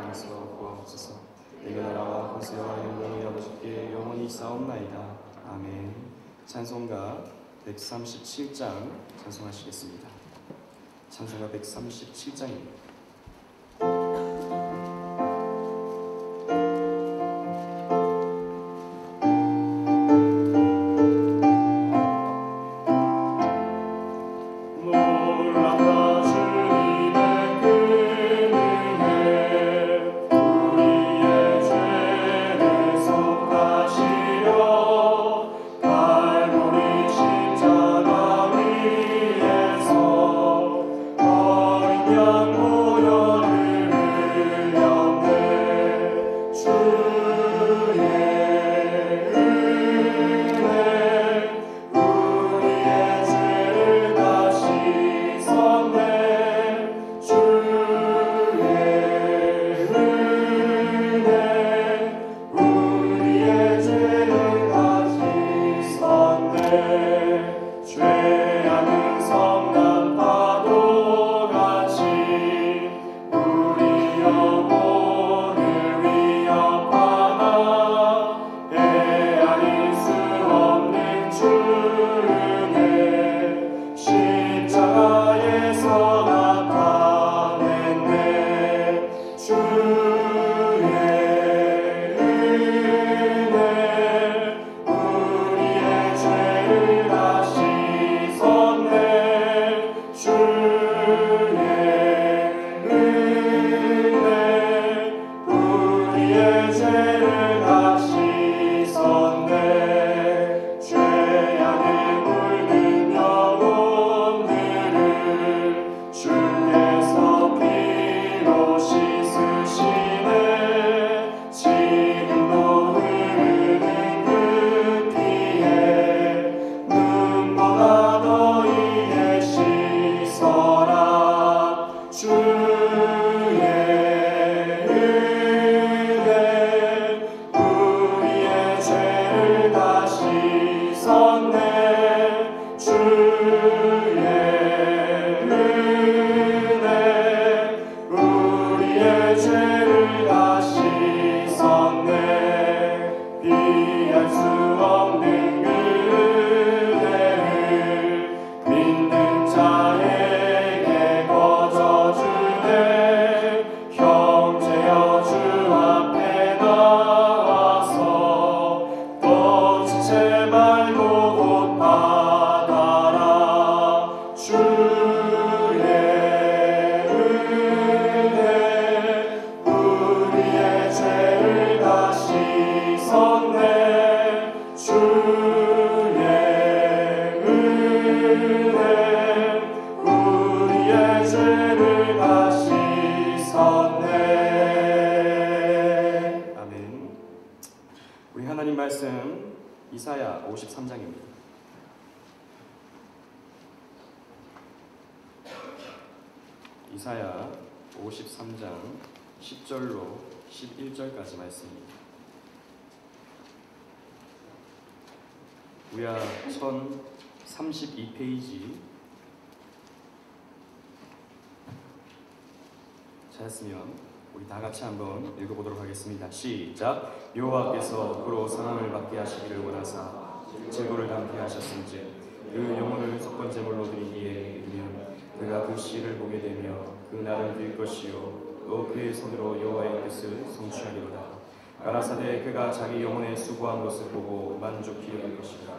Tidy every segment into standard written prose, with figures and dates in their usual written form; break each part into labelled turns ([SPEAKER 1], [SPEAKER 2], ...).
[SPEAKER 1] 땅에서 구하옵소서. 내가 나라와 권세와 영광이 아버지께 영원히 쌓옵나이다. 아멘. 찬송가 137장 찬송하시겠습니다. 찬송가 137장입니다. 말씀 이사야 53장입니다. 이사야 53장 10절로 11절까지 말씀입니다. 우야 1032페이지 찾았으면 우리 다 같이 한번 읽어보도록 하겠습니다. 시작. 여호와께서 그로 상함을 받게 하시기를 원하사 제물을 담게 하셨은즉 그 영혼을 속건 제물로 드리기에 이르면 그가 그 씨를 보게 되며 그 날은 들 것이요 또 그의 손으로 여호와의 뜻을 성취하리로다. 가라사대 그가 자기 영혼의 수고한 것을 보고 만족히 여길 것이다.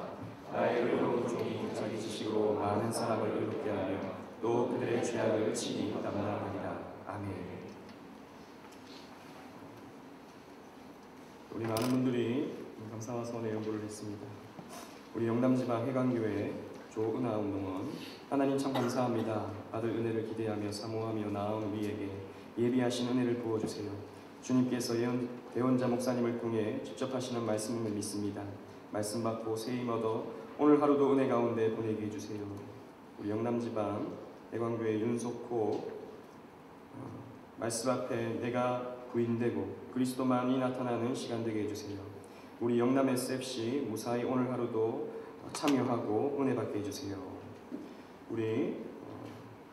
[SPEAKER 1] 나의 의로운 종이 자기 지식으로 많은 사람을 의롭게 하며 또 그들의 죄악을 친히 담당하리라. 아멘. 우리 많은 분들이 감사와 선의 연구를 했습니다. 우리 영남지방 해강교회 조은하 운동원, 하나님 참 감사합니다. 받을 은혜를 기대하며 사모하며 나아온 우리에게 예비하신 은혜를 부어주세요. 주님께서 대원자 목사님을 통해 직접 하시는 말씀을 믿습니다. 말씀 받고 세임 얻어 오늘 하루도 은혜 가운데 보내게 해주세요. 우리 영남지방 해강교회 윤석호 말씀 앞에 내가 부인되고 그리스도만이 나타나는 시간 되게 해주세요. 우리 영남 SFC 무사히 오늘 하루도 참여하고 은혜 받게 해주세요. 우리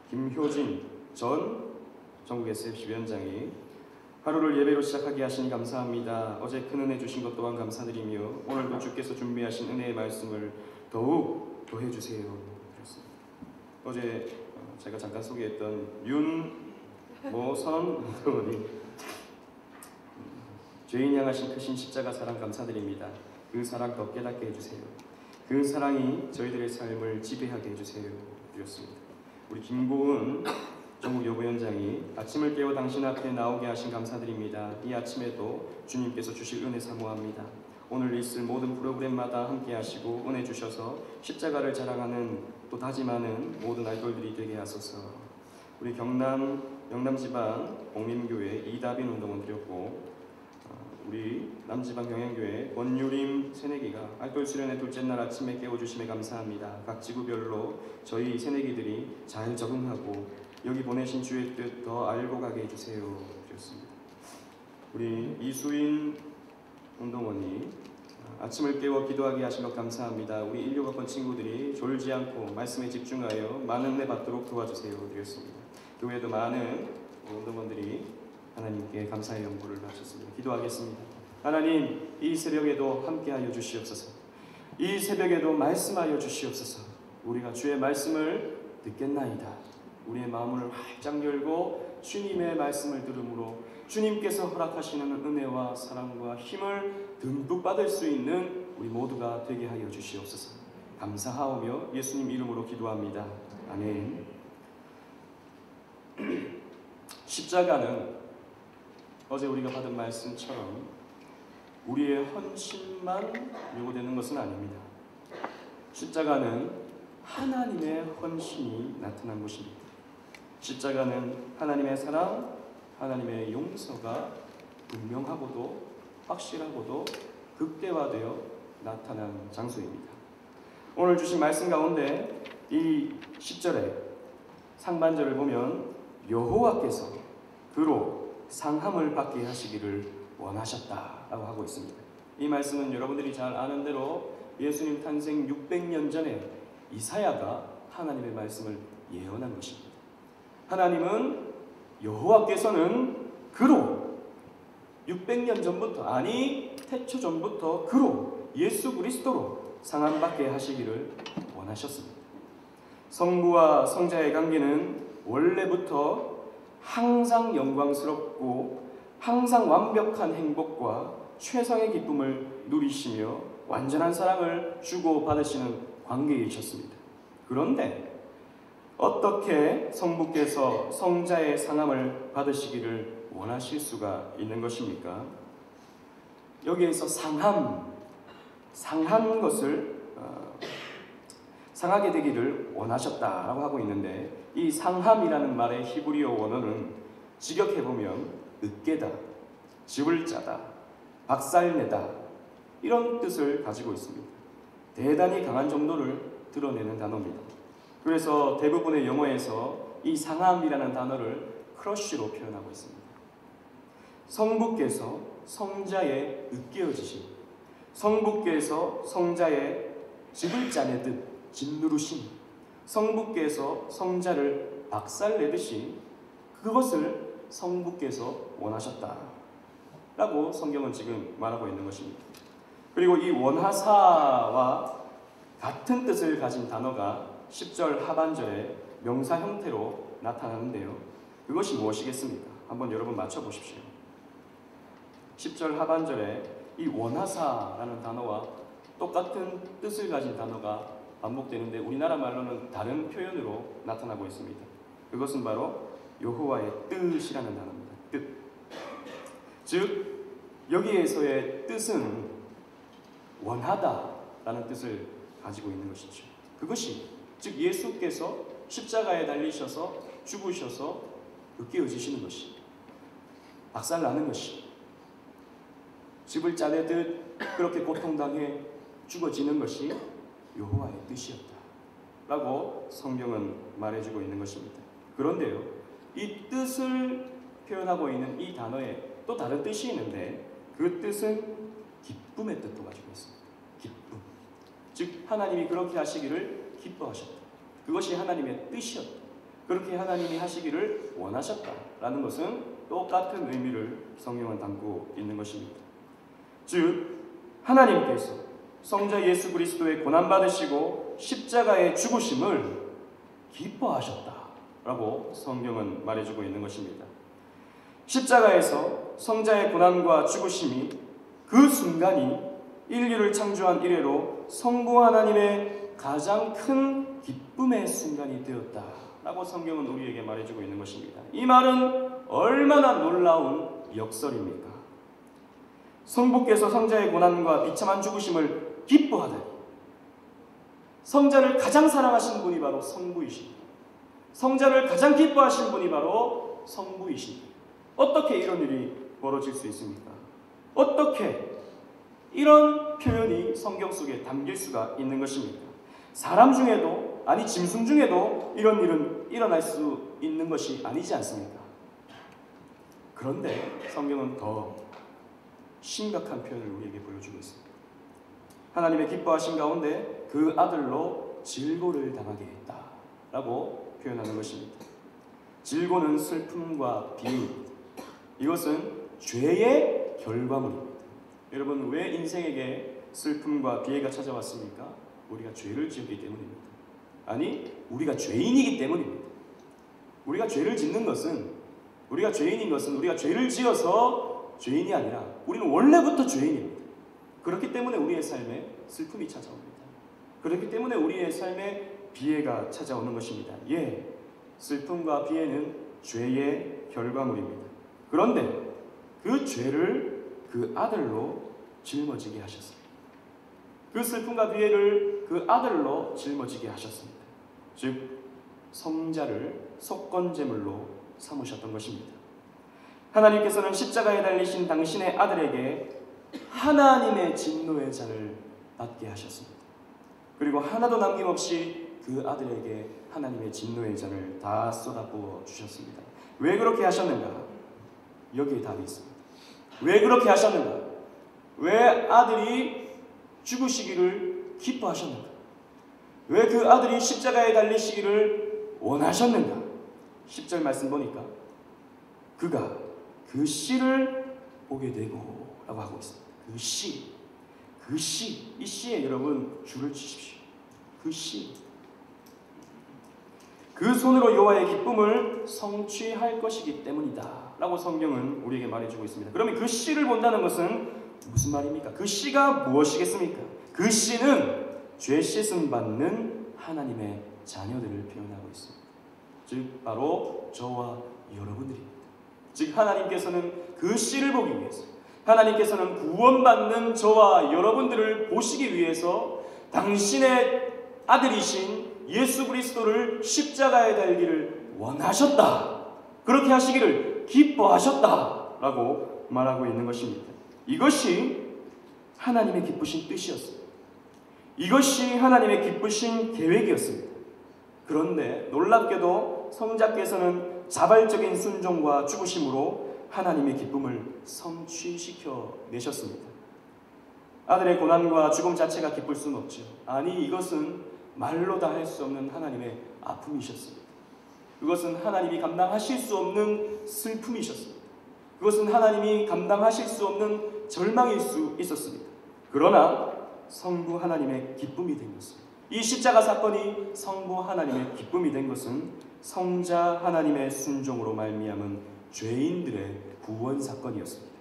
[SPEAKER 1] 김효진 전 전국 SFC 위원장이 하루를 예배로 시작하게 하시니 감사합니다. 어제 큰 은혜 주신 것 또한 감사드리며 오늘도 주께서 준비하신 은혜의 말씀을 더욱 더해주세요. 그렇습니다. 어제 제가 잠깐 소개했던 윤모선 의원이 죄인 향하신 크신 십자가 사랑 감사드립니다. 그 사랑 더 깨닫게 해주세요. 그 사랑이 저희들의 삶을 지배하게 해주세요. 드렸습니다. 우리 김고은 전국 여부위원장이 아침을 깨워 당신 앞에 나오게 하신 감사드립니다. 이 아침에도 주님께서 주실 은혜 사모합니다. 오늘 있을 모든 프로그램마다 함께 하시고 은혜 주셔서 십자가를 자랑하는 또 다짐하는 모든 아이돌들이 되게 하소서. 우리 경남 영남지방 복림교회 이다빈 운동원 드렸고 우리 남지방 경양교회 원유림 새내기가 알돌 수련회 둘째 날 아침에 깨워주심에 감사합니다. 각 지구별로 저희 새내기들이 잘 적응하고 여기 보내신 주의 뜻 더 알고 가게 해주세요. 드렸습니다. 우리 이수인 운동원이 아침을 깨워 기도하게 하신 것 감사합니다. 우리 16학번 친구들이 졸지 않고 말씀에 집중하여 많은 은혜 받도록 도와주세요. 드렸습니다. 교회도 많은 운동원들이 하나님께 감사의 연보를 바쳤습니다. 기도하겠습니다. 하나님, 이 새벽에도 함께하여 주시옵소서. 이 새벽에도 말씀하여 주시옵소서. 우리가 주의 말씀을 듣겠나이다. 우리의 마음을 활짝 열고 주님의 말씀을 들음으로 주님께서 허락하시는 은혜와 사랑과 힘을 듬뿍 받을 수 있는 우리 모두가 되게 하여 주시옵소서. 감사하오며 예수님 이름으로 기도합니다. 아멘. 십자가는 어제 우리가 받은 말씀처럼 우리의 헌신만 요구되는 것은 아닙니다. 십자가는 하나님의 헌신이 나타난 것입니다. 십자가는 하나님의 사랑, 하나님의 용서가 분명하고도 확실하고도 극대화되어 나타난 장소입니다. 오늘 주신 말씀 가운데 이 10절에 상반절을 보면 여호와께서 그로 상함을 받게 하시기를 원하셨다라고 하고 있습니다. 이 말씀은 여러분들이 잘 아는 대로 예수님 탄생 600년 전에 이사야가 하나님의 말씀을 예언한 것입니다. 하나님은 여호와께서는 그로 600년 전부터 아니 태초 전부터 그로 예수 그리스도로 상함받게 하시기를 원하셨습니다. 성부와 성자의 관계는 원래부터 항상 영광스럽고 항상 완벽한 행복과 최상의 기쁨을 누리시며 완전한 사랑을 주고받으시는 관계이셨습니다. 그런데 어떻게 성부께서 성자의 상함을 받으시기를 원하실 수가 있는 것입니까? 여기에서 상한 것을 상하게 되기를 원하셨다라고 하고 있는데 이 상함이라는 말의 히브리어 원어는 직역해보면 으깨다, 집을 짜다, 박살내다 이런 뜻을 가지고 있습니다. 대단히 강한 정도를 드러내는 단어입니다. 그래서 대부분의 영어에서 이 상함이라는 단어를 크러쉬로 표현하고 있습니다. 성부께서 성자의 으깨어지심, 성부께서 성자의 집을 짜내듯 짓누르심, 성부께서 성자를 박살내듯이 그것을 성부께서 원하셨다라고 성경은 지금 말하고 있는 것입니다. 그리고 이 원하사와 같은 뜻을 가진 단어가 10절 하반절에 명사 형태로 나타나는데요. 그것이 무엇이겠습니까? 한번 여러분 맞춰보십시오. 10절 하반절에 이 원하사라는 단어와 똑같은 뜻을 가진 단어가 반복되는데 우리나라 말로는 다른 표현으로 나타나고 있습니다. 그것은 바로 여호와의 뜻이라는 단어입니다. 뜻. 즉 여기에서의 뜻은 원하다라는 뜻을 가지고 있는 것이죠. 그것이 즉 예수께서 십자가에 달리셔서 죽으셔서 으깨어지시는 것이, 박살나는 것이, 집을 짜내듯 그렇게 고통당해 죽어지는 것이 여호와의 뜻이었다라고 성경은 말해주고 있는 것입니다. 그런데요, 이 뜻을 표현하고 있는 이 단어에 또 다른 뜻이 있는데 그 뜻은 기쁨의 뜻도 가지고 있습니다. 기쁨. 즉 하나님이 그렇게 하시기를 기뻐하셨다. 그것이 하나님의 뜻이었다. 그렇게 하나님이 하시기를 원하셨다라는 것은 똑같은 의미를 성경은 담고 있는 것입니다. 즉 하나님께서 성자 예수 그리스도의 고난받으시고 십자가의 죽으심을 기뻐하셨다라고 성경은 말해주고 있는 것입니다. 십자가에서 성자의 고난과 죽으심이 그 순간이 인류를 창조한 이래로 성부 하나님의 가장 큰 기쁨의 순간이 되었다라고 성경은 우리에게 말해주고 있는 것입니다. 이 말은 얼마나 놀라운 역설입니까? 성부께서 성자의 고난과 비참한 죽으심을 기뻐하다니, 성자를 가장 사랑하신 분이 바로 성부이십니다. 성자를 가장 기뻐하신 분이 바로 성부이십니다. 어떻게 이런 일이 벌어질 수 있습니까? 어떻게 이런 표현이 성경 속에 담길 수가 있는 것입니까? 사람 중에도, 아니 짐승 중에도 이런 일은 일어날 수 있는 것이 아니지 않습니까? 그런데 성경은 더 심각한 표현을 우리에게 보여주고 있습니다. 하나님의 기뻐하신 가운데 그 아들로 질고를 당하게 했다라고 표현하는 것입니다. 질고는 슬픔과 비입니다. 이것은 죄의 결과물입니다. 여러분, 왜 인생에게 슬픔과 비애가 찾아왔습니까? 우리가 죄를 지었기 때문입니다. 아니, 우리가 죄인이기 때문입니다. 우리가 죄를 짓는 것은, 우리가 죄인인 것은 우리가 죄를 지어서 죄인이 아니라 우리는 원래부터 죄인입니다. 그렇기 때문에 우리의 삶에 슬픔이 찾아옵니다. 그렇기 때문에 우리의 삶에 비애가 찾아오는 것입니다. 예, 슬픔과 비애는 죄의 결과물입니다. 그런데 그 죄를 그 아들로 짊어지게 하셨습니다. 그 슬픔과 비애를 그 아들로 짊어지게 하셨습니다. 즉 성자를 속건제물로 삼으셨던 것입니다. 하나님께서는 십자가에 달리신 당신의 아들에게 하나님의 진노의 잔을 받게 하셨습니다. 그리고 하나도 남김없이 그 아들에게 하나님의 진노의 잔을 다 쏟아부어 주셨습니다. 왜 그렇게 하셨는가? 여기에 답이 있습니다. 왜 그렇게 하셨는가? 왜 아들이 죽으시기를 기뻐하셨는가? 왜 그 아들이 십자가에 달리시기를 원하셨는가? 10절 말씀 보니까 그가 그 씨를 보게 되고 라고 하고 있습니다. 그 씨, 이 씨에 여러분 줄을 치십시오. 그 씨, 그 손으로 여호와의 기쁨을 성취할 것이기 때문이다 라고 성경은 우리에게 말해주고 있습니다. 그러면 그 씨를 본다는 것은 무슨 말입니까? 그 씨가 무엇이겠습니까? 그 씨는 죄 씻음 받는 하나님의 자녀들을 표현하고 있습니다. 즉 바로 저와 여러분들입니다. 즉 하나님께서는 그 씨를 보기 위해서, 하나님께서는 구원받는 저와 여러분들을 보시기 위해서 당신의 아들이신 예수 그리스도를 십자가에 달기를 원하셨다, 그렇게 하시기를 기뻐하셨다라고 말하고 있는 것입니다. 이것이 하나님의 기쁘신 뜻이었습니다. 이것이 하나님의 기쁘신 계획이었습니다. 그런데 놀랍게도 성자께서는 자발적인 순종과 죽으심으로 하나님의 기쁨을 성취시켜 내셨습니다. 아들의 고난과 죽음 자체가 기쁠 수는 없죠. 아니, 이것은 말로 다 할 수 없는 하나님의 아픔이셨습니다. 그것은 하나님이 감당하실 수 없는 슬픔이셨습니다. 그것은 하나님이 감당하실 수 없는 절망일 수 있었습니다. 그러나 성부 하나님의 기쁨이 된 것은, 이 십자가 사건이 성부 하나님의 기쁨이 된 것은 성자 하나님의 순종으로 말미암은 죄인들의 구원 사건이었습니다.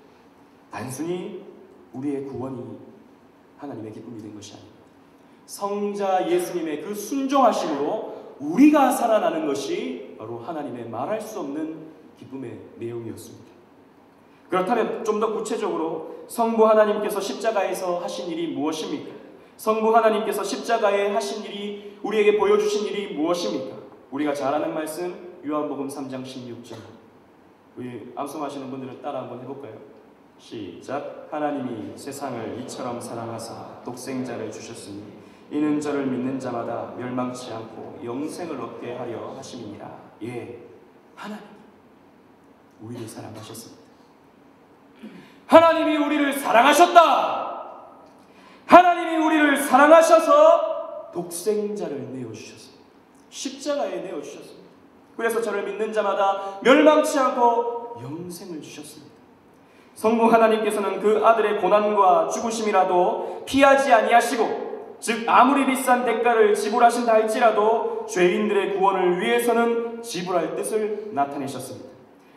[SPEAKER 1] 단순히 우리의 구원이 하나님의 기쁨이 된 것이 아닙니다. 성자 예수님의 그 순종하심으로 우리가 살아나는 것이 바로 하나님의 말할 수 없는 기쁨의 내용이었습니다. 그렇다면 좀 더 구체적으로 성부 하나님께서 십자가에서 하신 일이 무엇입니까? 성부 하나님께서 십자가에 하신 일이, 우리에게 보여주신 일이 무엇입니까? 우리가 잘 아는 말씀, 요한복음 3장 16절. 우리 암송하시는 분들은 따라 한번 해볼까요? 시작. 하나님이 세상을 이처럼 사랑하사 독생자를 주셨으니 이는 저를 믿는 자마다 멸망치 않고 영생을 얻게 하려 하심이니라. 예, 하나님 우리를 사랑하셨습니다. 하나님이 우리를 사랑하셨다. 하나님이 우리를 사랑하셔서 독생자를 내어주셨습니다. 십자가에 내어주셨습니다. 그래서 저를 믿는 자마다 멸망치 않고 영생을 주셨습니다. 성부 하나님께서는 그 아들의 고난과 죽으심이라도 피하지 아니하시고, 즉 아무리 비싼 대가를 지불하신다 할지라도 죄인들의 구원을 위해서는 지불할 뜻을 나타내셨습니다.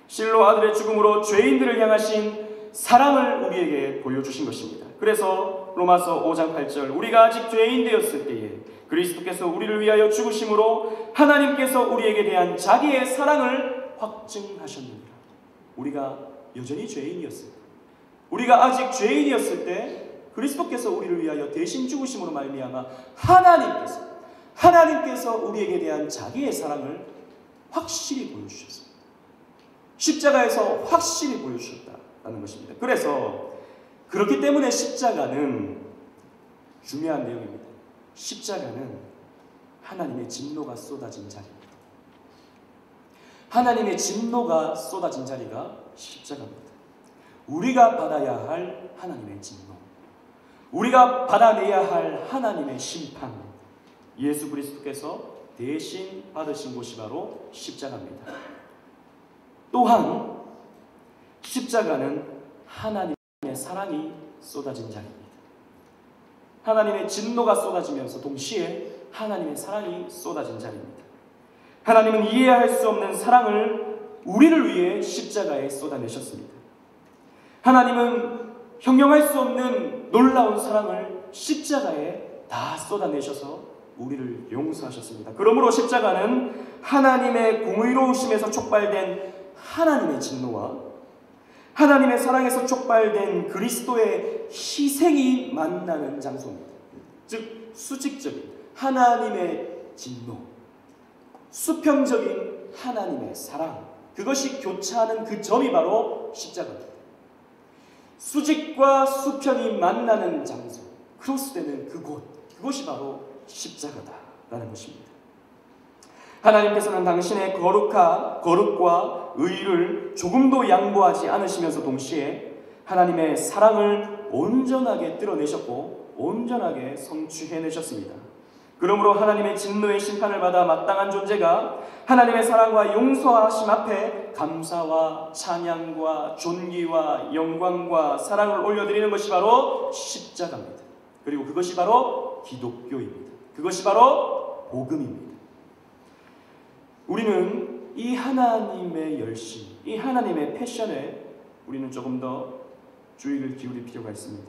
[SPEAKER 1] 실로 아들의 죽음으로 죄인들을 향하신 사랑을 우리에게 보여주신 것입니다. 그래서 로마서 5장 8절, 우리가 아직 죄인 되었을 때에 그리스도께서 우리를 위하여 죽으심으로 하나님께서 우리에게 대한 자기의 사랑을 확증하셨느니라. 우리가 여전히 죄인이었을 때, 우리가 아직 죄인이었을 때 그리스도께서 우리를 위하여 대신 죽으심으로 말미암아 하나님께서 우리에게 대한 자기의 사랑을 확실히 보여주셨습니다. 십자가에서 확실히 보여주셨다는 것입니다. 그래서 그렇기 때문에 십자가는 중요한 내용입니다. 십자가는 하나님의 진노가 쏟아진 자리입니다. 하나님의 진노가 쏟아진 자리가 십자가입니다. 우리가 받아야 할 하나님의 진노, 우리가 받아내야 할 하나님의 심판, 예수 그리스도께서 대신 받으신 곳이 바로 십자가입니다. 또한 십자가는 하나님의 사랑이 쏟아진 자리입니다. 하나님의 진노가 쏟아지면서 동시에 하나님의 사랑이 쏟아진 자리입니다. 하나님은 이해할 수 없는 사랑을 우리를 위해 십자가에 쏟아내셨습니다. 하나님은 형용할 수 없는 놀라운 사랑을 십자가에 다 쏟아내셔서 우리를 용서하셨습니다. 그러므로 십자가는 하나님의 공의로우심에서 촉발된 하나님의 진노와 하나님의 사랑에서 촉발된 그리스도의 희생이 만나는 장소입니다. 즉 수직적인 하나님의 진노, 수평적인 하나님의 사랑, 그것이 교차하는 그 점이 바로 십자가입니다. 수직과 수평이 만나는 장소, 크로스되는 그곳이 바로 십자가다라는 것입니다. 하나님께서는 당신의 거룩과 의를 조금도 양보하지 않으시면서 동시에 하나님의 사랑을 온전하게 드러내셨고 온전하게 성취해내셨습니다. 그러므로 하나님의 진노의 심판을 받아 마땅한 존재가 하나님의 사랑과 용서하심 앞에 감사와 찬양과 존귀와 영광과 사랑을 올려드리는 것이 바로 십자가입니다. 그리고 그것이 바로 기독교입니다. 그것이 바로 복음입니다. 우리는 이 하나님의 열심, 이 하나님의 패션에 우리는 조금 더 주의를 기울일 필요가 있습니다.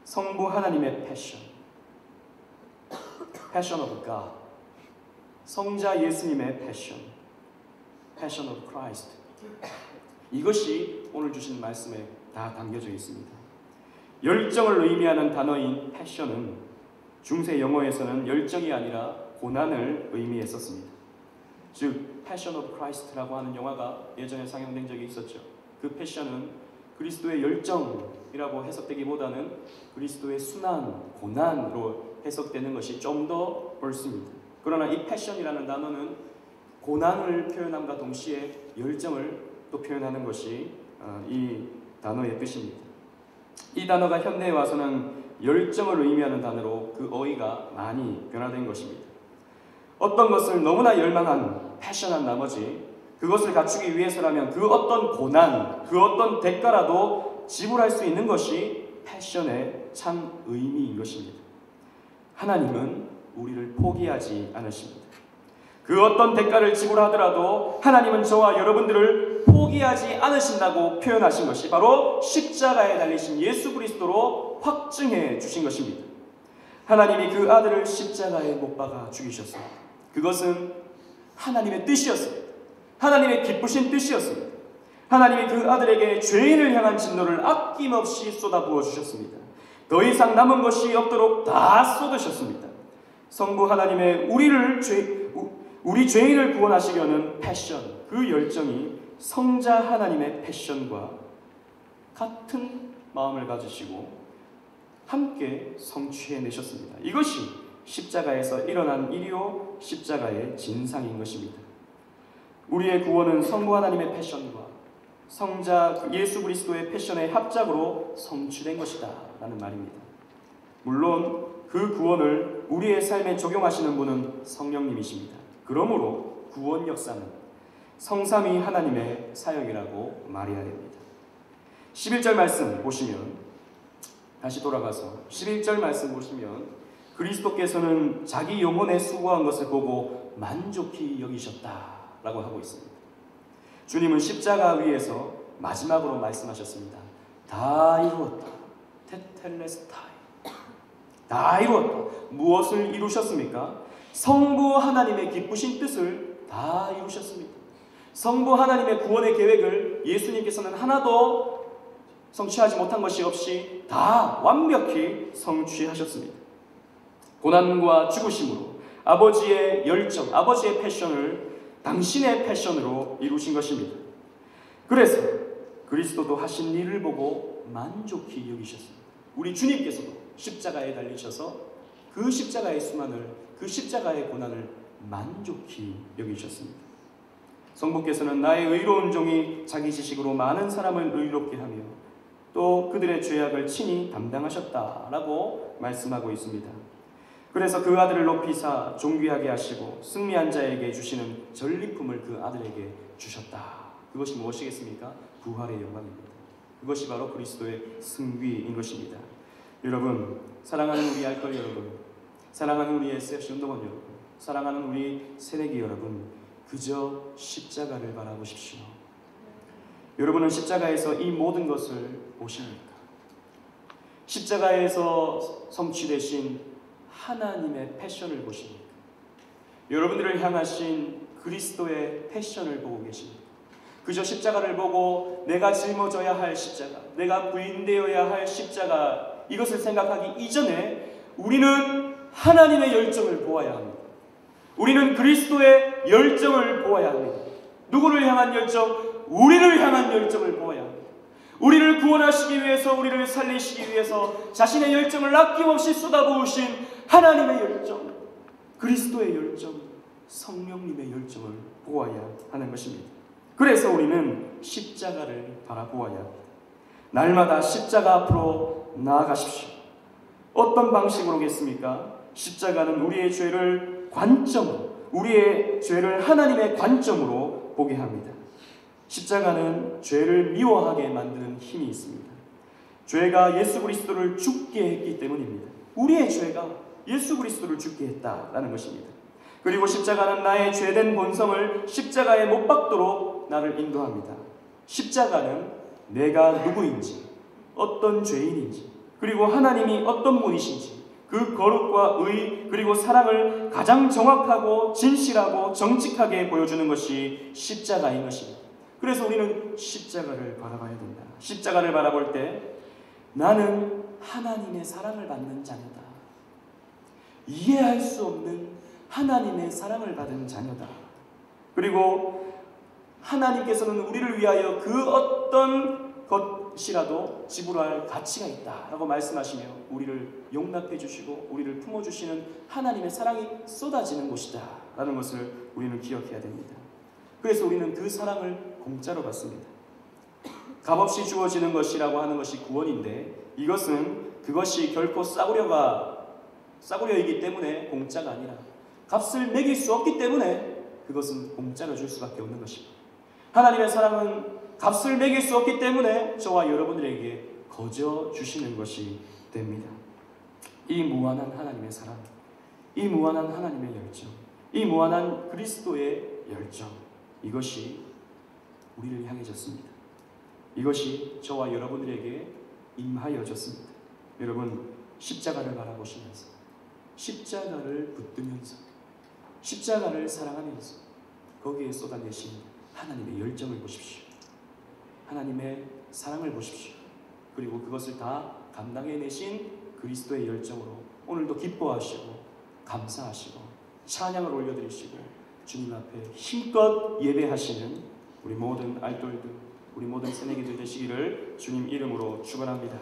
[SPEAKER 1] 성부 하나님의 패션, Passion of God, 성자 예수님의 패션, Passion of Christ, 이것이 오늘 주신 말씀에 다 담겨져 있습니다. 열정을 의미하는 단어인 패션은 중세 영어에서는 열정이 아니라 고난을 의미했었습니다. 즉 Passion of Christ라고 하는 영화가 예전에 상영된 적이 있었죠. 그 패션은 그리스도의 열정이라고 해석되기보다는 그리스도의 순환, 고난으로 해석되는 것이 좀 더 옳습니다. 그러나 이 패션이라는 단어는 고난을 표현함과 동시에 열정을 또 표현하는 것이 이 단어의 뜻입니다. 이 단어가 현대에 와서는 열정을 의미하는 단어로 그 어휘가 많이 변화된 것입니다. 어떤 것을 너무나 열망한, 패션한 나머지 그것을 갖추기 위해서라면 그 어떤 고난, 그 어떤 대가라도 지불할 수 있는 것이 패션의 참 의미인 것입니다. 하나님은 우리를 포기하지 않으십니다. 그 어떤 대가를 지불하더라도 하나님은 저와 여러분들을 포기하지 않으신다고 표현하신 것이 바로 십자가에 달리신 예수 그리스도로 확증해 주신 것입니다. 하나님이 그 아들을 십자가에 못 박아 죽이셨습니다. 그것은 하나님의 뜻이었습니다. 하나님의 기쁘신 뜻이었습니다. 하나님이 그 아들에게 죄인을 향한 진노를 아낌없이 쏟아부어 주셨습니다. 더 이상 남은 것이 없도록 다 쏟으셨습니다. 성부 하나님의 우리 죄인을 구원하시려는 패션, 그 열정이 성자 하나님의 패션과 같은 마음을 가지시고 함께 성취해내셨습니다. 이것이 십자가에서 일어난 일이요 십자가의 진상인 것입니다. 우리의 구원은 성부 하나님의 패션과 성자 예수 그리스도의 패션의 합작으로 성취된 것이다 라는 말입니다. 물론 그 구원을 우리의 삶에 적용하시는 분은 성령님이십니다. 그러므로 구원 역사는 성삼위 하나님의 사역이라고 말해야 됩니다. 11절 말씀 보시면, 다시 돌아가서 11절 말씀 보시면, 그리스도께서는 자기 영혼에 수고한 것을 보고 만족히 여기셨다라고 하고 있습니다. 주님은 십자가 위에서 마지막으로 말씀하셨습니다. 다 이루었다. 테텔레스타이. 다 이루었다. 무엇을 이루셨습니까? 성부 하나님의 기쁘신 뜻을 다 이루셨습니다. 성부 하나님의 구원의 계획을 예수님께서는 하나도 성취하지 못한 것이 없이 다 완벽히 성취하셨습니다. 고난과 죽으심으로 아버지의 열정, 아버지의 패션을 당신의 패션으로 이루신 것입니다. 그래서 그리스도도 하신 일을 보고 만족히 여기셨습니다. 우리 주님께서도 십자가에 달리셔서 그 십자가의 수만을, 그 십자가의 고난을 만족히 여기셨습니다. 성부께서는 나의 의로운 종이 자기 지식으로 많은 사람을 의롭게 하며 또 그들의 죄악을 친히 담당하셨다라고 말씀하고 있습니다. 그래서 그 아들을 높이사 존귀하게 하시고 승리한 자에게 주시는 전리품을 그 아들에게 주셨다. 그것이 무엇이겠습니까? 부활의 영광입니다. 그것이 바로 그리스도의 승리인 것입니다. 여러분, 사랑하는 우리 알걸 여러분, 사랑하는 우리 SFC 운동원 여러분, 사랑하는 우리 새내기 여러분, 그저 십자가를 바라보십시오. 여러분은 십자가에서 이 모든 것을 보십니까? 십자가에서 성취되신 하나님의 패션을 보십니까? 여러분들을 향하신 그리스도의 패션을 보고 계십니까? 그저 십자가를 보고 내가 짊어져야 할 십자가, 내가 부인되어야 할 십자가, 이것을 생각하기 이전에 우리는 하나님의 열정을 보아야 합니다. 우리는 그리스도의 열정을 보아야 합니다. 누구를 향한 열정? 우리를 향한 열정을 보아야 합니다. 우리를 구원하시기 위해서, 우리를 살리시기 위해서 자신의 열정을 아낌없이 쏟아부으신 하나님의 열정, 그리스도의 열정, 성령님의 열정을 보아야 하는 것입니다. 그래서 우리는 십자가를 바라보아야 합니다. 날마다 십자가 앞으로 나아가십시오. 어떤 방식으로겠습니까? 십자가는 우리의 죄를 관점으로, 우리의 죄를 하나님의 관점으로 보게 합니다. 십자가는 죄를 미워하게 만드는 힘이 있습니다. 죄가 예수 그리스도를 죽게 했기 때문입니다. 우리의 죄가 예수 그리스도를 죽게 했다라는 것입니다. 그리고 십자가는 나의 죄된 본성을 십자가에 못 박도록 나를 인도합니다. 십자가는 내가 누구인지, 어떤 죄인인지, 그리고 하나님이 어떤 분이신지, 그 거룩과 의 그리고 사랑을 가장 정확하고 진실하고 정직하게 보여주는 것이 십자가인 것입니다. 그래서 우리는 십자가를 바라봐야 된다. 십자가를 바라볼 때 나는 하나님의 사랑을 받는 자녀다. 이해할 수 없는 하나님의 사랑을 받은 자녀다. 그리고 하나님께서는 우리를 위하여 그 어떤 것이라도 지불할 가치가 있다라고 말씀하시며 우리를 용납해 주시고 우리를 품어주시는 하나님의 사랑이 쏟아지는 곳이다 라는 것을 우리는 기억해야 됩니다. 그래서 우리는 그 사랑을 공짜로 받습니다. 값없이 주어지는 것이라고 하는 것이 구원인데, 이것은 그것이 결코 싸구려이기 때문에 공짜가 아니라 값을 매길 수 없기 때문에 그것은 공짜로 줄 수밖에 없는 것입니다. 하나님의 사랑은 값을 매길 수 없기 때문에 저와 여러분들에게 거저 주시는 것이 됩니다. 이 무한한 하나님의 사랑, 이 무한한 하나님의 열정, 이 무한한 그리스도의 열정, 이것이 우리를 향해졌습니다. 이것이 저와 여러분들에게 임하여졌습니다. 여러분, 십자가를 바라보시면서, 십자가를 붙들면서, 십자가를 사랑하면서 거기에 쏟아내신 하나님의 열정을 보십시오. 하나님의 사랑을 보십시오. 그리고 그것을 다 감당해내신 그리스도의 열정으로 오늘도 기뻐하시고 감사하시고 찬양을 올려드리시고 주님 앞에 힘껏 예배하시는 우리 모든 알돌들, 우리 모든 새내기들 되시기를 주님 이름으로 축원합니다.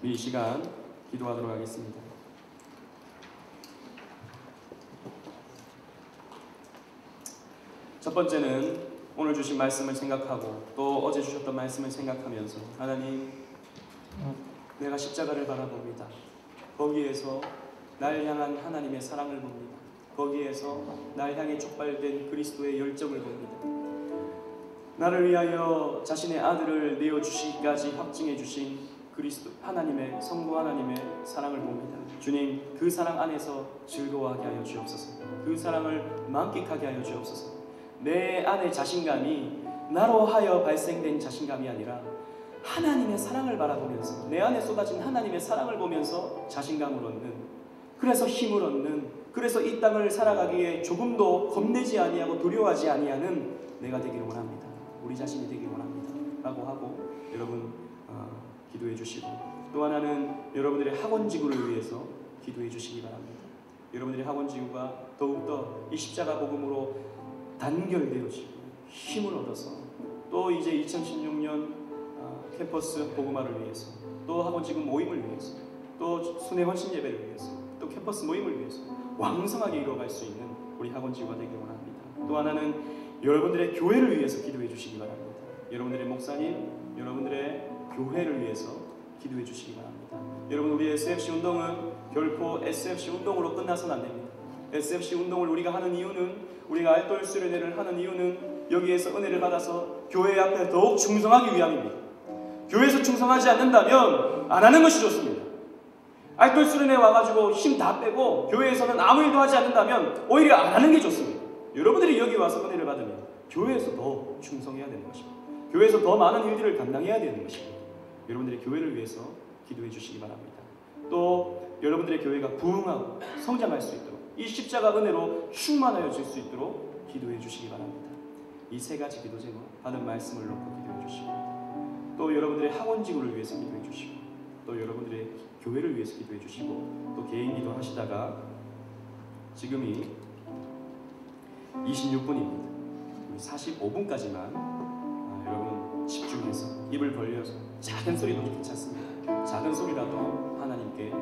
[SPEAKER 1] 이 시간 기도하도록 하겠습니다. 첫 번째는 오늘 주신 말씀을 생각하고 또 어제 주셨던 말씀을 생각하면서, 하나님, 내가 십자가를 바라봅니다. 거기에서 날 향한 하나님의 사랑을 봅니다. 거기에서 날 향해 촉발된 그리스도의 열정을 봅니다. 나를 위하여 자신의 아들을 내어주시기까지 확증해 주신 그리스도 하나님의 성부 하나님의 사랑을 봅니다. 주님, 그 사랑 안에서 즐거워하게 하여 주옵소서. 그 사랑을 만끽하게 하여 주옵소서. 내 안의 자신감이 나로 하여 발생된 자신감이 아니라 하나님의 사랑을 바라보면서 내 안에 쏟아진 하나님의 사랑을 보면서 자신감을 얻는, 그래서 힘을 얻는, 그래서 이 땅을 살아가기에 조금도 겁내지 아니하고 두려워하지 아니하는 내가 되기를 원합니다. 우리 자신이 되기를 원합니다 라고 하고 여러분 기도해 주시고, 또 하나는 여러분들의 학원지구를 위해서 기도해 주시기 바랍니다. 여러분들의 학원지구가 더욱더 이 십자가 복음으로 단결되어지고 힘을 얻어서 또 이제 2016년 캠퍼스 복음화를 위해서, 또 학원지구 모임을 위해서, 또 순회 헌신 예배를 위해서, 또 캠퍼스 모임을 위해서 왕성하게 이루어갈 수 있는 우리 학원지구가 되길 원합니다. 또 하나는 여러분들의 교회를 위해서 기도해 주시기 바랍니다. 여러분들의 목사님, 여러분들의 교회를 위해서 기도해 주시기 바랍니다. 여러분, 우리 SFC 운동은 결코 SFC 운동으로 끝나서는 안 됩니다. SFC 운동을 우리가 하는 이유는, 우리가 알돌 수련회를 하는 이유는 여기에서 은혜를 받아서 교회 앞에 더욱 충성하기 위함입니다. 교회에서 충성하지 않는다면 안 하는 것이 좋습니다. 알돌 수련회 와가지고 힘 다 빼고 교회에서는 아무 일도 하지 않는다면 오히려 안 하는 게 좋습니다. 여러분들이 여기 와서 은혜를 받으면 교회에서 더 충성해야 되는 것입니다. 교회에서 더 많은 일들을 감당해야 되는 것입니다. 여러분들의 교회를 위해서 기도해 주시기 바랍니다. 또 여러분들의 교회가 부흥하고 성장할 수 있도록, 이 십자가 은혜로 충만하여질 수 있도록 기도해 주시기 바랍니다. 이 세 가지 기도 제목 받은 말씀을 놓고 기도해 주시고, 또 여러분들의 학원지구를 위해서 기도해 주시고, 또 여러분들의 교회를 위해서 기도해 주시고, 또 개인 기도 하시다가 지금이 26분입니다. 45분까지만 여러분 집중해서 입을 벌려서 작은 소리도 괜찮습니다. 작은 소리라도 하나님께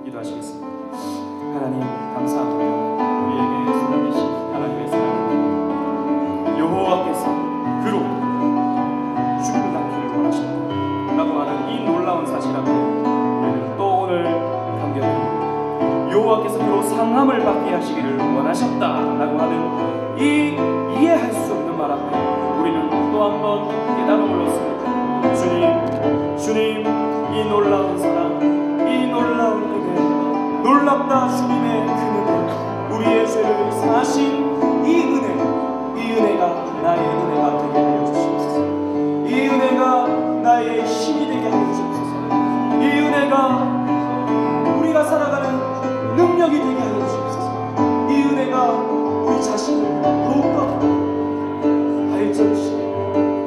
[SPEAKER 1] 기도하시겠습니다. 하나님 감사합니다. 우리에게 쏟아내신 하나님의 사랑, 여호와께서 그로 죽음을 낳기를 원하신다 라고 하는 이 놀라운 사실 앞에 우리는 또 오늘 감격합니다. 여호와께서 그로 상함을 받게 하시기를 원하셨다 라고 하는 이 이해할 수 없는 말 앞에 우리는 또 한 번 깨달음을 얻습니다. 주님, 이 놀라운 사랑, 이 놀라운 은혜, 놀랍다 주님의 그 은혜, 우리의 죄를 사하신 이 은혜가 나의 은혜가 되게 하여 주시옵소서. 이 은혜가 나의 힘이 되게 하여 주시옵소서. 이 은혜가 우리가 살아가는 능력이 되게 하여 주시옵소서. 이 은혜가 우리 자신을 더욱더 발전시키고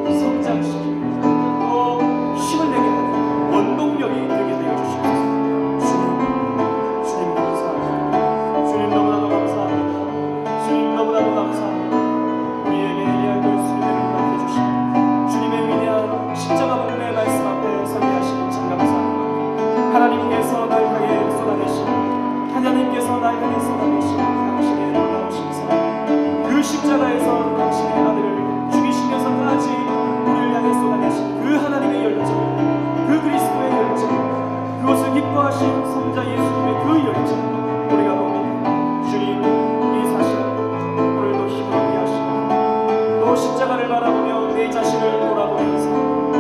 [SPEAKER 1] 성장시키고 또 힘을 내게 하는 원동력이 되게 되어 주시옵소서. 주님 감사합니다. 주님 너무나도 감사합니다. 주님 너무나도 감사합니다. 우리에게 이 알돌 수련회를 허락해 주시고 주님의 위대한 십자가 복음의 말씀 앞에 서게 하시니 참 감사합니다. 하나님께서 날 향해 쏟아내신, 하나님께서 날 향해 쏟아내신 당신의 놀라우신 사랑, 그 십자가에서 당신의 아들을 죽이시면서까지 우리를 향해 쏟아내신 그 하나님의 열정, 그 그리스도의 열정, 그것을 기뻐하신 성자 예수님의 그 열정 우리가 봅니다. 주님, 이 사실 오늘도 힘을 얻게 하시고 또 십자가를 바라보며 내 자신을 돌아보면서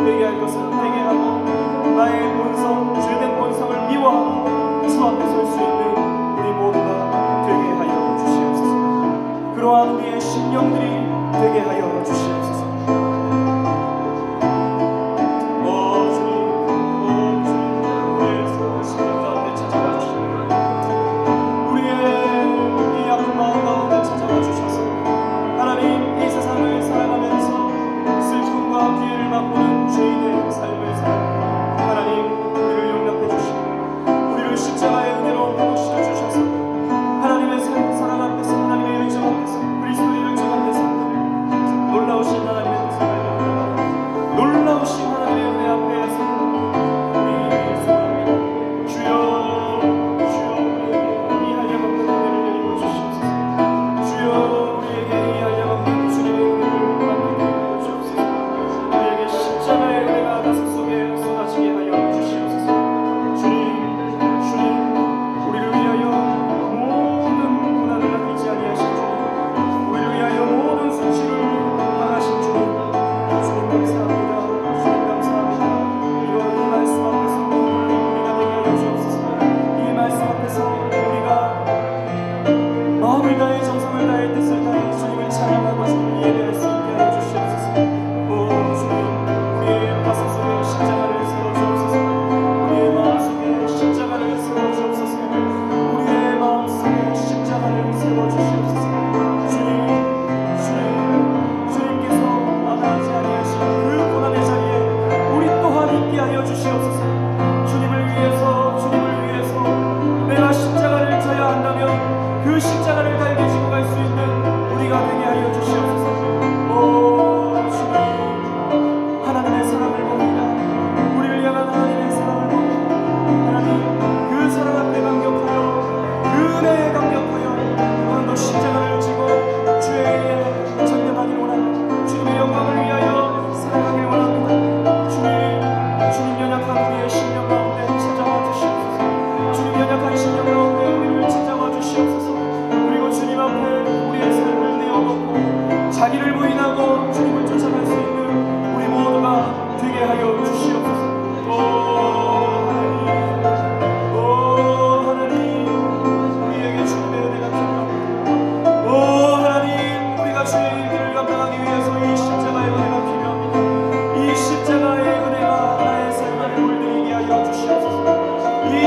[SPEAKER 1] 되게 할 것을 되게 하고 나의 본성, 죄된 본성을 미워하고 주 앞에 설 수 있는 우리 모두가 되게 하여 주시옵소서. 그러한 우리의 심령들이 되게 하여 주시옵소서.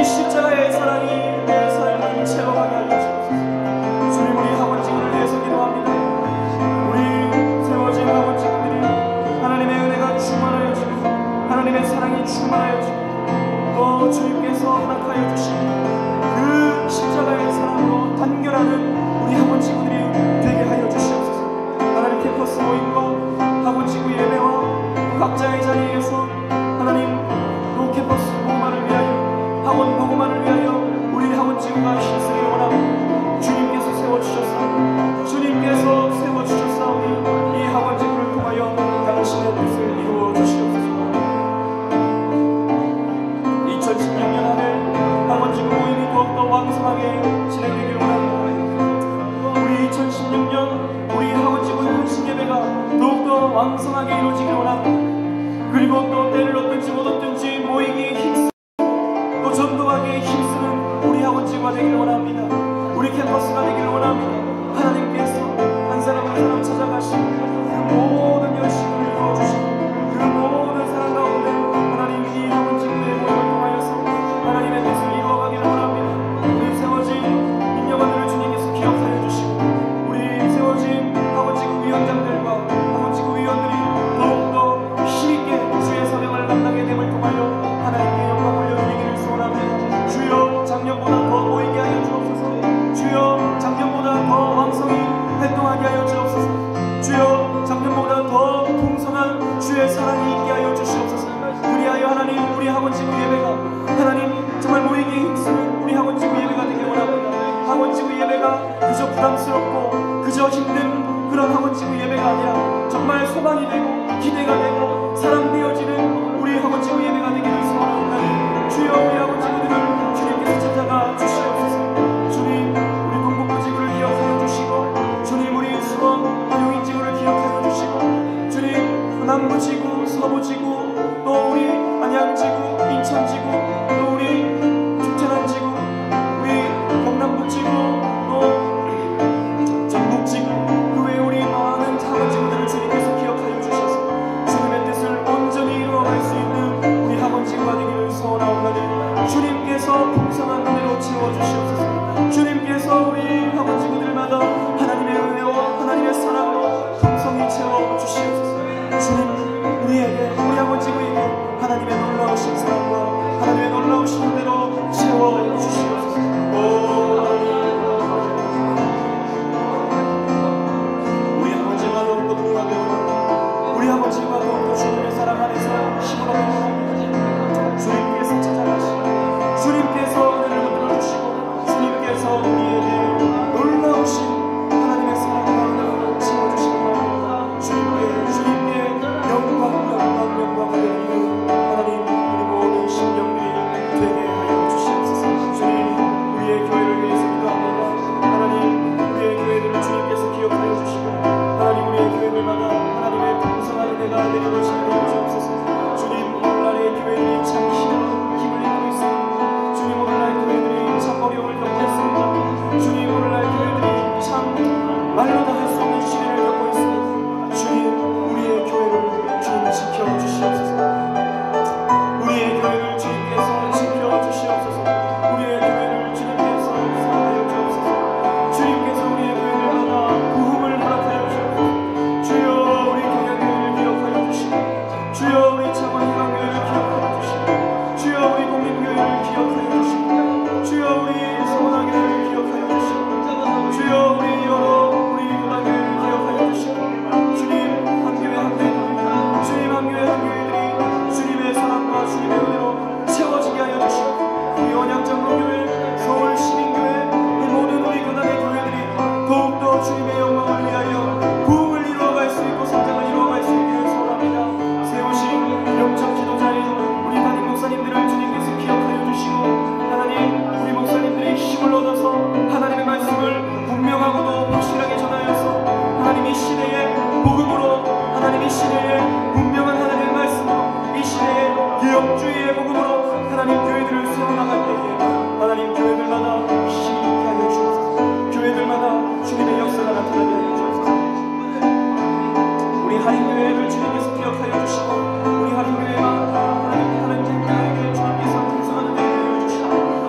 [SPEAKER 1] 십자가의 사랑이 내 삶을 채워가게 하여 주옵소서. 주님, 우리 학원지구를 위해서 기도합니다. 우리 세워진 학원지구들이 하나님의 은혜가 충만하여 주고 하나님의 사랑이 충만하여 주고 또 주님께서 허락하여 주신 그 십자가의 사랑으로 단결하는 우리 학원지구들이 되게 하여 주시옵소서. 하나님, 캠퍼스 모임과 학원지구 예배와 각자의 자리에서 하나님 또 캠퍼스 복음화를 위하여 학원 복음화를 위하여 우리 학원지구가 힘쓰기 원하고 주님께서 세워주셨사오니 주님께서 세워주셨사오니 이 학원지구를 통하여 당신의 뜻을 이루어 주시옵소서. 2016년 한 해 학원지구 모임이 더욱더 왕성하게 진행되기를 원합니다. 우리 2016년 우리 학원지구 헌신 예배가 더욱더 왕성하게 이루어지기를 원합니다. 그리고 또 때를 얻든지 못 얻든지 모이기에 힘쓰고 또 전도하기에 힘쓰는 우리 학원지구가 되기를 원합니다. 우리 캠퍼스가 되기를 원합니다. 하나님께서 한 사람 한 사람 찾아가시고 그 모든 열심을 이루어주시고 그 모든 사랑 가운데 하나님 이 학원지구의 모임을 통하여서 하나님의 뜻을 이루어가기를 원합니다. 우리 세워진 인력원들을 주님께서 기억하여 주시고 우리 세워진 학원지구 위원장들과 학원지구 위원들이 더욱더 힘있게 주의 사명을 감당하게 됨을 통하여 하나님께 영광 올려드리기를 소원합니다. 주여, 작년보다 더 모이게 하여 주옵소서. 주여, 작년보다 더 왕성히 활동하게 하여 주옵소서. 주여, 작년보다 더 풍성한 주의 사랑이 있게 하여 주시옵소서. 그리하여 하나님 우리 학원지구 예배가 하나님 정말 모이기에 힘쓰는 우리 학원지구 예배가 되길 원합니다. 학원지구 예배가 그저 부담스럽고 그저 힘든 그런 학원지구 예배가 아니라 정말 소망이 되고 기대가 되고 사랑되어지는 우리 학원지구 예배가 되기를 소원합니다. 주여, 우리 학원지구들을 주님께서 찾아가 주시옵소서. 주님, 우리 동북부지구를 기억하여 주시고 주님, 우리 수원 용인지구를 기억하여 주시고 주님, 남부지구, 서부지구 또 우리 안양지구, 인천지구 또 우리 중천안지구 우리 경남북지구 또 전북지구 그 외에 우리 많은 학원지구들을 주님께서 기억하여 주셔서 주님의 뜻을 온전히 이루어갈 수 있는 우리 학원지구가 되기를 소원하옵나니 주님께서 풍성한 은혜로 채워주시옵소서. 주님께서 우리 학원지구들마다 하나님의 은혜와 하나님의 사랑으로 풍성히 채워주시옵소서. 주님, 우리에게 우리 학원지구에게 하나님의 놀라우신 사랑과 하나님의 놀라우신 은혜로 채워주시옵소서. 우리 학원지구가 더욱더 부흥하게 원합니다. 우리 학원지구가 더욱더 주님의 사랑 안에서 힘을 얻게 원합니다. 주님께서 찾아가시고 주님께서 은혜를 붙들어 주시고 주님께서 우리에게 놀라우신 하나님의 사랑과 은혜로 채워주시기 바랍니다. 주님께 영광 하나님 우리 모든 심령들이 되게 하여 주시옵소서. 주님, 우리의 교회를 위해서 기도합니다. 하나님, 우리의 교회들을 주님께서 기억하여 주시고 하나님, 우리의 교회들마다 하나님의 풍성한 은혜가 내려오시게 하여 주옵소서. 주님, 오늘날의 교회들이 참 힘을 잃고 있습니다. 주님, 오늘날 교회들이 참 어려움을 겪고 있습니다. 주님, 오늘날 교회들이 참 말로 다 할 수 없는 시련을 겪고 있습니다. 주님, 우리의 교회를 주님 지켜주시옵소서. 우리의 교회를 주님께서 지켜주시옵소서. 우리의 교회를 주님께서 사랑하여 주옵소서. 주님께서 우리의 교회들마다 부흥을 허락하여 주옵소서. 주여, 우리 경양교회를 기억하여 주시고 주여, 우리 창원 해방교회를 기억하여 주시고 주여, 우리 공민교회를 기억하여 주시고 주여, 우리 서원학교회를 기억하여 주시고 주여, 우리 여러 우리 유다교회를 기억하여 주시고 주님, 한 교회 한 교회 주님, 한 교회 한 교회들이 주님의 사랑과 주님의 은혜로 채워지게 하여 주시고 우리 언양장로교회, 서울시민교회 이 모든 우리 교단의 교회들이 더욱더 주님의 영광을 위하여 부흥을 이루어갈 수 있고 성장을 이루어갈 수 있기를 소원합니다. 세우신 영적 지도자인 우리 담임 목사님들을 주님께서 기억하여 주시고 하나님, 우리 목사님들이 힘을 얻어서 하나님의 말씀을 분명하고도 확실하게 전하여서 하나님 이 시대의 복음으로 하나님 이 시대의 분명한 하나님의 말씀으로 이 시대의 개혁주의의 복음으로 하나님 교회들을 세워나갈 때에 하나님 교회들마다 힘이 있게 하여 주옵소서. 교회들마다 주님의 역사가 나타나게 하여 주옵소서. 우리 할인교회를 주님께서 기억하여 주시고 우리 할인교회와 하나님 교회에게 주님께서 풍성한 은혜를 주시고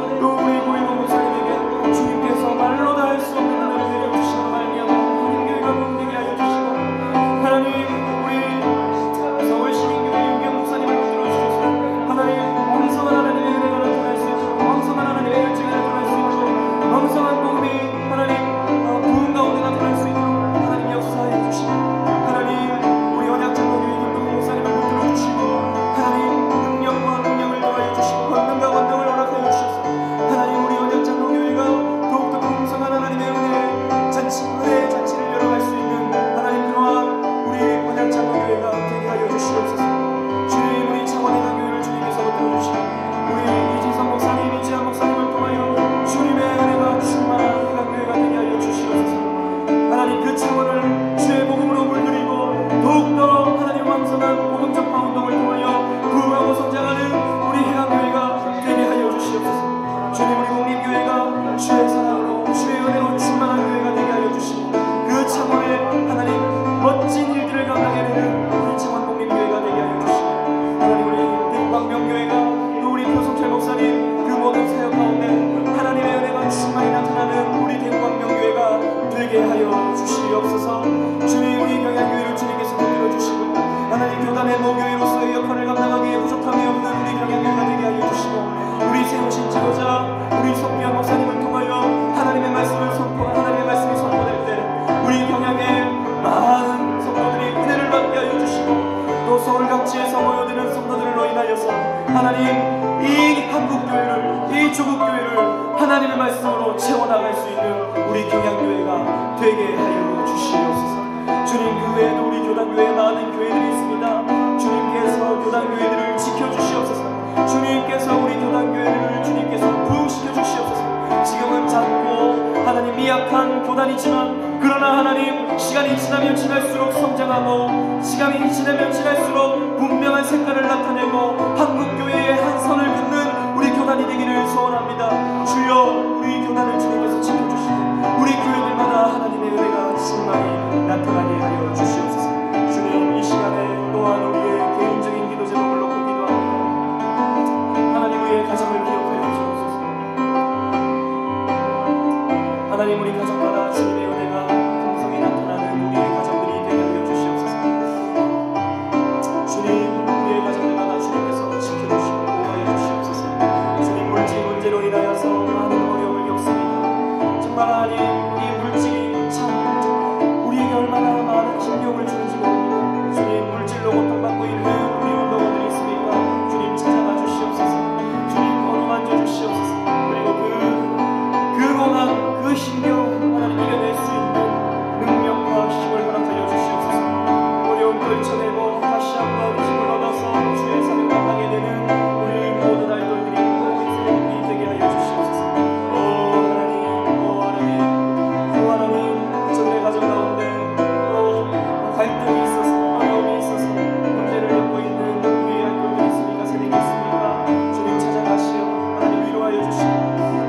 [SPEAKER 1] 하나님 이 한국교회를, 이 조국교회를 하나님의 말씀으로 채워나갈 수 있는 우리 경양교회가 되게 하여 주시옵소서. 주님, 그 외에도 우리 교단교회에 많은 교회들이 있습니다. 주님께서 교단교회들을 지켜주시옵소서. 주님께서 우리 교단교회를 주님께서 부흥시켜 주시옵소서. 지금은 작고 하나님 미약한 교단이지만, 그러나 하나님 시간이 지나면 지날수록 성장하고, 시간이 지나면 지날수록 분명한 색깔을 나타내고 한국교회의 한 선을 긋는 우리 교단이 되기를 소원합니다. 주여, 우리 교단을 주님께서 지켜주시고 우리 교회들마다 하나님의 은혜가 충만히 나타나게 하여 주시옵소서. 주님, 이 시간에 또한 우리의 개인적인 기도 제목을 놓고 기도합니다. 하나님, 우리의 가정을 기억하여 주옵소서. 하나님, 우리 가정마다 주님의 은혜가 풍성히 나타나는 우리의 가정들이 되게 하여 주시옵소서. 주님, 우리의 가정들마다 주님께서 지켜주시고 보호하여 주시옵소서. 주님, 물질 문제로 인하여서 많은 어려움을 겪습니다. 정말 하나님, 이 물질이 참 우리에게 얼마나 많은 힘력을 주는지 모릅니다. 주님, 물질로 고통받고 있는 우리 운동원들이 있으니까 주님 찾아가 주시옵소서. 주님, 어루만져 주시옵소서. 그리고 그 고난, 그 힘겨움 하나님 이겨낼 수 있는 능력과 힘을 허락하여 주시옵소서. 어려움을 떨쳐내고 다시 한번 힘을 얻어서 주의 사명을 감당하게 되는 우리 모든 아이돌들이 인생이 되게 하여 주시옵소서. 하나님, 저들의 가정 가운데 갈등이 있어서, 어려움이 있어서 문제를 겪고 있는 우리 아이돌들이 있습니까? 세대가 있습니까? 주님 찾아가시어 하나님 위로하여 주시고,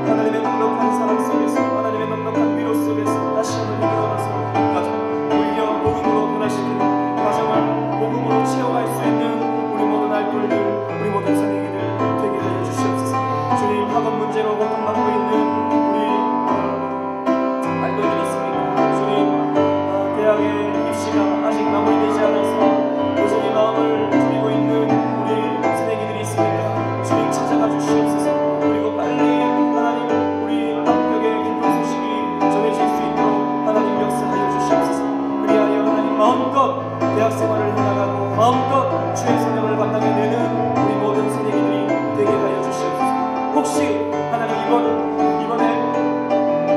[SPEAKER 1] 하나님의 넉넉한 사랑 속에서, 하나님의 넉넉한 위로 속에서 다시 한번 힘을 얻어서 가정 오히려 복음으로 변화시키는, 가정을 복음으로 채워갈 수 있는 우리 모든 아이돌들, 우리 모든 세대기들 되게 하여 주시옵소서. 주님, 학업 문제로 고통받고 있는 우리 아이돌들이 있습니까? 주님, 대학의 입시가 아직 마무리되지 않아서 여전히 마음을 졸이고 있는 우리 새내기들이 있습니까? 주님 찾아가 주시옵소서. 그리고 빨리 하나님 우리 합격의 기쁜 소식이 전해질 수 있도록 하나님 역사하여 주시옵소서. 그리하여 하나님 마음껏 대학생활을 해나가고 마음껏 주의 사명을 감당해 내는 우리 모든 새내기들이 되게 하여 주시옵소서. 혹시 하나님 이번에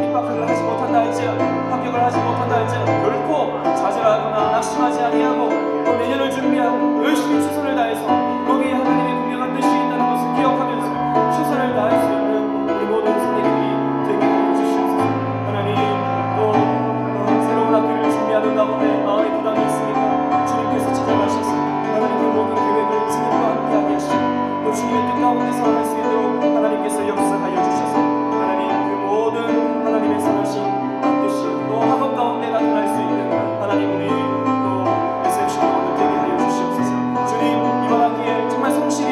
[SPEAKER 1] 입학을 하지 못한다 할지라도, 합격을 하지 못한다 할지라도 결코 좌절하거나 낙심하지 아니하고 또 내년을 준비하고 열심히 최선을 다해서 거기에 하나님의 분명한 뜻이 있다는 것을 기억하면서 최선을 다할 수 있는 우리 모든 세대들이 되게 하여 주시옵소서. 하나님, 또 새로운 학교를 준비하는 가운데 마음의 부담이 있으니까 주님께서 찾아가셔서 하나님 그 모든 계획을 주님과 함께하게 하시고, 또 주님의 뜻 가운데서 할 수 있도록 하나님께서 역사하여 주셔서 하나님 그 모든 하나님의 선하신 뜻이 또 학업 가운데 나타날 수 있는 하나님 우리 또 SFC 모두 되게 하여 주시옵소서. 주님, 이번 학기에 정말 성실히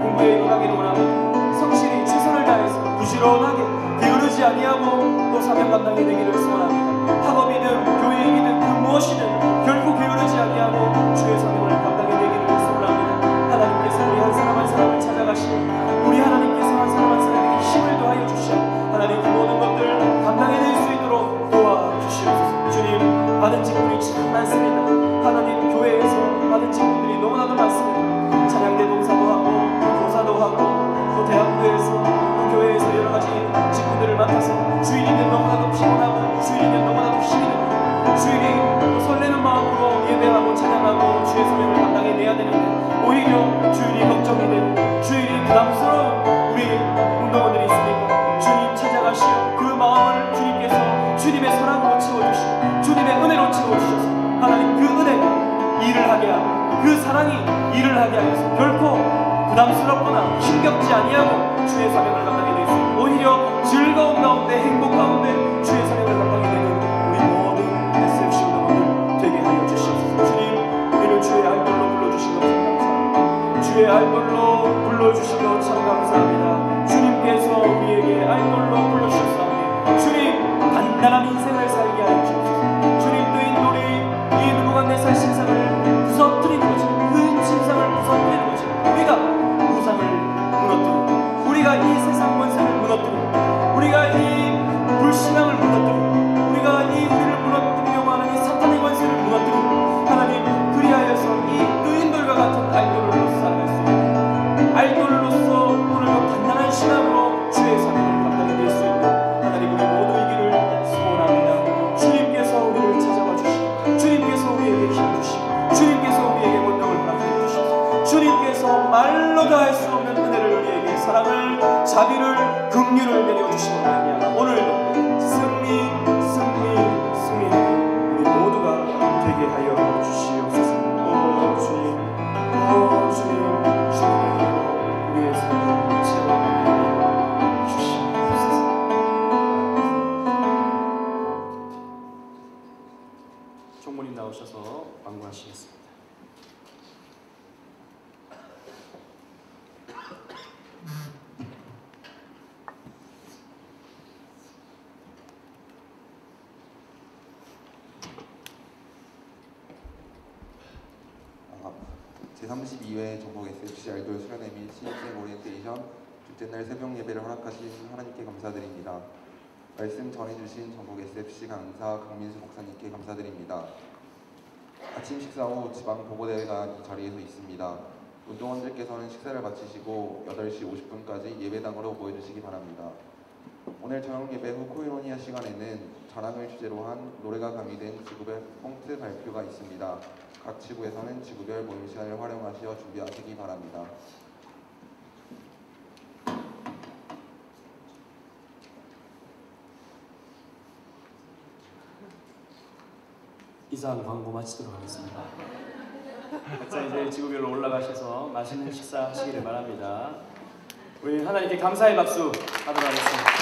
[SPEAKER 1] 공부에 임하기를 원합니다. 성실히 최선을 다해서 부지런하게 게으르지 아니하고 또 사명 감당이 되기를 소원합니다. 학업이든 교회이든 그 무엇이든 결코 게으르지 아니하고 주의 사명을 감당이 되기를 소원합니다. 하나님께서 우리 한 사람 한 사람을 찾아가시고 우리 하나님께서 한 사람 한 사람에게 힘을 더하여 주시고 하나님 그 모든 것들 감당해낼 수 있도록 도와주시옵소서. 주님, 받은 직분이 참 많습니다. 하나님 교회에서 받은 직분들이 너무나도 많습니다. 찬양대 봉사도 하고 교사도 하고 또 대학교에서 또 교회에서 여러 가지 직분들을 맡아서 주일이면 너무나도 피곤하고 주일이면 너무나도 힘이 듭니다. 주일이 또 설레는 마음으로 예배하고 찬양하고 주의 사명을 감당해내야 되는데 오히려 주일이 걱정이 되고 주일이 부담스러운 우리 운동원들이 있으니까 주님 찾아가시어 그 마음을 주님께서 주님의 사랑으로 채워주시고 주님의 은혜로 채워주셔서 하나님 그 은혜가 일을 하게 하고 그 사랑이 일을 하게 하여서 결코 부담스럽거나 힘겹지 아니하고 주의 사명을 감당해낼 수 있고 오히려 즐거운 가운데 행복 가운데 주의 사명을 감당해내는 우리 모든 SFC 운동원들 되게 하여 주시옵소서. 주님, 우리를 주의 아이돌로 불러주신 것 감사합니다. 주의 아이돌로 불러주신 것 참 감사합니다. 주님께서 우리에게 아이돌로 불러주셨사오니 주님, 단단한 인생을 살게 하여 주옵소서. 주님, 또 인돌이 이 누구간내살 신상을 부서뜨리는 거지, 그 신상을 부서뜨리는 거지. 우리가 우상을 무너뜨리고 우리가 이 세상 권세를 무너뜨리고 우리가 이 불신앙을 무너뜨리고 우리가 이 우리를 무너뜨리려고 하는 이 사탄의 권세를 무너뜨리고 하나님 그리하여서 이 의인들과 같은 아이돌로 살아갈 수 있는 알돌로서 오늘도 단단한 신앙으로 주의 사명을 감당해낼 수 있는 하나님 우리 모두이기를 소원합니다. 주님께서 우리를 찾아와 주시고 주님께서 우리에게 힘 주시고 주님께서 우리에게 권능을 허락해 주시고 주님께서 말로 다 할 수 없는 은혜를 우리에게 사랑을 자비를 긍휼을 내려주시고 오늘도 승리하는 우리 모두가 되게 하여 주시옵소서. 주님 우리의 삶을 채워내 주시옵소서. 총무님 나오셔서 방문하시겠습니다.
[SPEAKER 2] 제32회 전국 SFC 아이돌 수련회 및 신입생 오리엔테이션 둘째 날 새벽 예배를 허락하신 하나님께 감사드립니다. 말씀 전해주신 전국 SFC 강사 강민수 목사님께 감사드립니다. 아침 식사 후 지방 보고대회가 이 자리에서 있습니다. 운동원들께서는 식사를 마치시고 8시 50분까지 예배당으로 모여주시기 바랍니다. 오늘 저녁 예배 후 코이노니아 시간에는 자랑을 주제로 한 노래가 가미된 지구별 펑트 발표가 있습니다. 각 지구에서는 지구별 모임 시간을 활용하시어 준비하시기 바랍니다.
[SPEAKER 1] 이상 광고 마치도록 하겠습니다. 각자 이제 지구별로 올라가셔서 맛있는 식사 하시기를 바랍니다. 우리 하나님께 감사의 박수 하도록 하겠습니다.